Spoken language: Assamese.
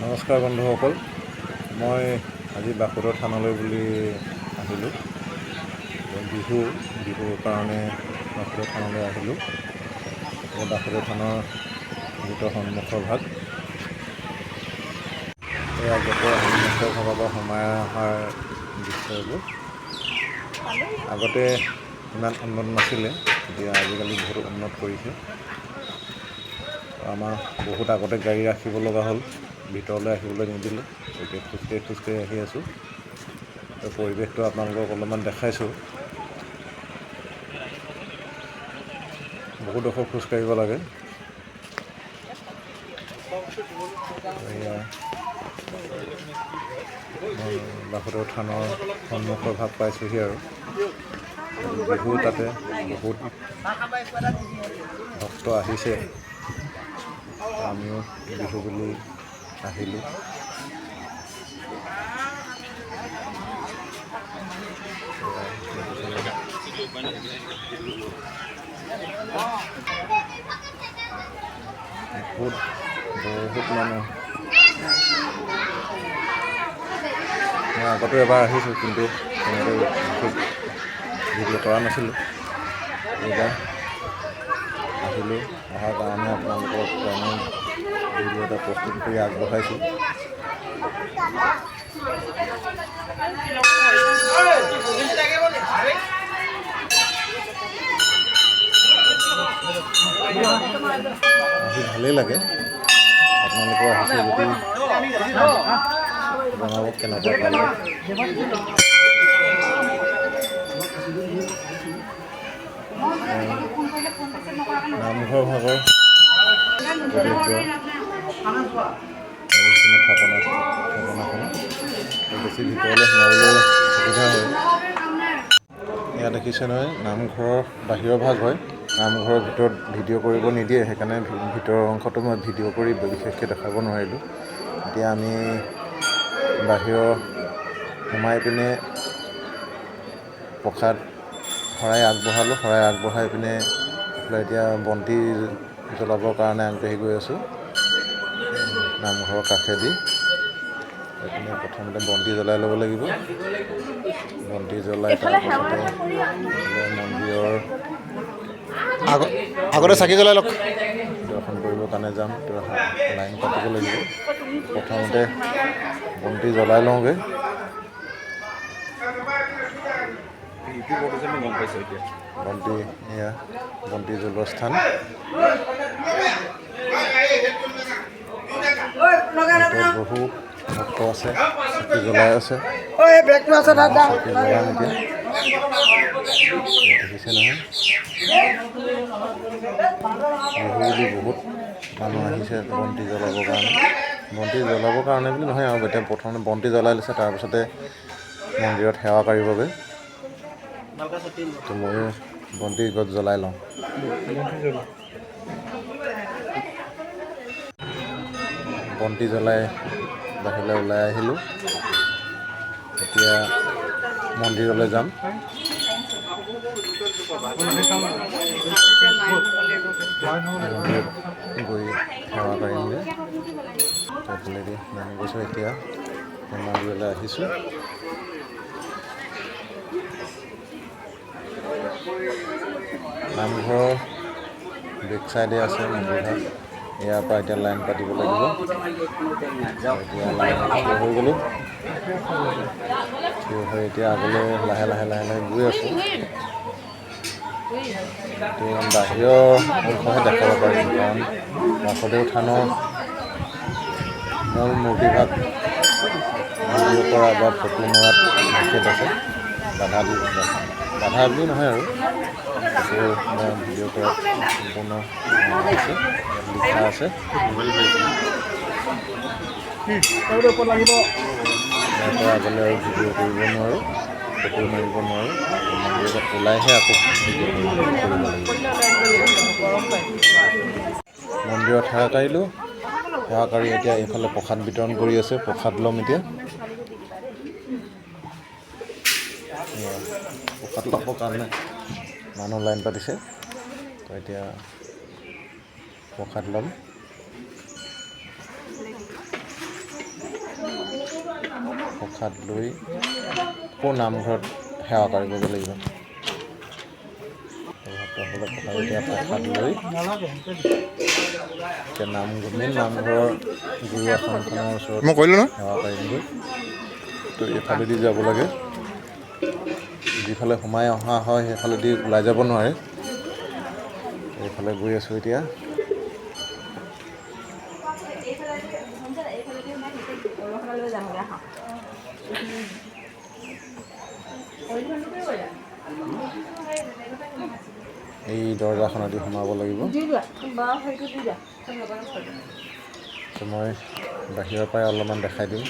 নমস্কাৰ বন্ধুসকল, মই আজি বাসুদেৱ থানলৈ বুলি আহিলোঁ। বিহুৰ কাৰণে বাসুদেৱ থানলৈ আহিলোঁ। এই বাসুদেৱ থানৰ ভিতৰ সন্মুখৰ ভাগ, এই আগতে সন্মুখৰ ভাগৰ পৰা সোমাই অহাৰ দৃশ্যবোৰ। আগতে ইমান উন্নত নাছিলে, এতিয়া আজিকালি বহুত উন্নত কৰিছে। আমাৰ বহুত আগতে গাড়ী ৰাখিব লগা হ'ল, ভিতৰলৈ আহিবলৈ নিদিলে। এতিয়া খোজকাঢ়ি আহি আছোঁ। পৰিৱেশটো আপোনালোকক অলপমান দেখাইছোঁ। বহুত ডোখৰ খোজকাঢ়িব লাগে। বাসুদেৱ থানৰ সন্মুখৰ ভাগ পাইছোঁহি আৰু বিহু তাতে বহুত ভক্ত আহিছে। আমিও বিহু বুলি আহিলোঁ। বহুত মানুহ। মই আগতো এবাৰ আহিছোঁ, কিন্তু তেনেকৈ ভিডিঅ' কৰা নাছিলোঁ। এইবাৰ আহিলোঁ, অহাৰ কাৰণে আপোনালোকৰ কাৰণে ভিডিঅ' এটা প্ৰস্তুত কৰি আগবঢ়াইছোঁ। আহি ভালেই লাগে। আপোনালোকে আহিছে যদি জনাব কেনেকুৱা পালে। নামঘৰ ভাগৰ থাপনাখন বেছি ভিতৰলৈ সোমাবলৈ সুবিধা হয়। এয়া দেখিছে নহয়, নামঘৰৰ বাহিৰৰ ভাগ হয়। নামঘৰৰ ভিতৰত ভিডিঅ' কৰিব নিদিয়ে, সেইকাৰণে ভিতৰৰ অংশটো মই ভিডিঅ' কৰি বিশেষকৈ দেখাব নোৱাৰিলোঁ। এতিয়া আমি বাহিৰৰ সোমাই পিনে প্ৰসাদ শৰাই আগবঢ়ালোঁ। শৰাই আগবঢ়াই পিনে এতিয়া বন্তি জ্বলাবৰ কাৰণে আগবাঢ়ি গৈ আছোঁ নামঘৰৰ কাষেদি। এইপিনে প্ৰথমতে বন্তি জ্বলাই ল'ব লাগিব। বন্তি জ্বলাই তাৰপিছতে মন্দিৰৰ আগতে চাকি জ্বলাই লওক। দৰ্শন কৰিবৰ কাৰণে যাম, লাইন পাতিব লাগিব। প্ৰথমতে বন্তি জ্বলাই লওঁগৈ। বন্তি জ্বলোৱা স্থান। বহু ভক্ত আছে, চাকি জ্বলাই আছে। চাকি জ্বলাম এতিয়া। দেখিছে নহয়, বিহু বুলি বহুত মানুহ আহিছে বন্তি জ্বলাবৰ কাৰণে। বন্তি জ্বলাবৰ কাৰণে বুলি নহয় আৰু, এতিয়া প্ৰথমতে বন্তি জ্বলাই লৈছে, তাৰপিছতে মন্দিৰত সেৱা কৰিবগৈ। তো ময়ো বন্তি জ্বলাই লওঁ। বন্তি জ্বলাই বাহিৰলৈ ওলাই আহিলোঁ। এতিয়া মন্দিৰলৈ যাম। গৈ সেৱা কৰিমগৈ। সেইফালেদি নামি গৈছোঁ। এতিয়া মন্দিৰলৈ আহিছোঁ। নামঘৰৰ বেক চাইডে আছে মন্দিৰভাগ। ইয়াৰ পৰা এতিয়া লাইন পাতিব লাগিব। এতিয়া লাইন থিয় হৈ গ'লোঁ। থিয় হৈ এতিয়া আগলৈ লাহে লাহে গৈ আছোঁ। বাহিৰৰ অংশহে দেখাব পাৰিম, কাৰণ বাসুদেৱ থানৰ মূল মূৰ্তিভাগ ভিডিঅ' কৰা বা ফটো মৰাত নিষেধ আছে। বাধা বুলি নহয় আৰু, ফটো বা ভিডিঅ' কৰাত সম্পূৰ্ণ আছে, লিখা আছে। ইয়াৰ পৰা আগলৈ আৰু ভিডিঅ' কৰিব নোৱাৰোঁ, ফটো মাৰিব নোৱাৰোঁ। মন্দিৰৰ পৰা ওলাইহে আকৌ ভিডিঅ' কৰিব লাগিব। মন্দিৰত সেৱা কাঢ়িলোঁ। সেৱা কাঢ়ি এতিয়া এইফালে প্ৰসাদ বিতৰণ কৰি আছে। প্ৰসাদ ল'ম এতিয়া। প্ৰসাদ ল'বৰ কাৰণে মানুহ লাইন পাতিছে। তো এতিয়া প্ৰসাদ ল'ম। প্ৰসাদ লৈ আকৌ নামঘৰত সেৱা কৰিব লাগিব। ভক্তসকলে এতিয়া প্ৰসাদ লৈ এতিয়া মেইন নামঘৰৰ গুৰু আসনখনৰ ওচৰত মই কৰিলোঁ ন সেৱা পাৰিমগৈ। তো এইফালেদি যাব লাগে, যিফালে সোমাই অহা হয় সেইফালেদি ওলাই যাব নোৱাৰে। এইফালে গৈ আছোঁ এতিয়া। এই দৰ্জাখনেদি সোমাব লাগিব। মই বাহিৰৰ পৰাই অলপমান দেখাই দিম।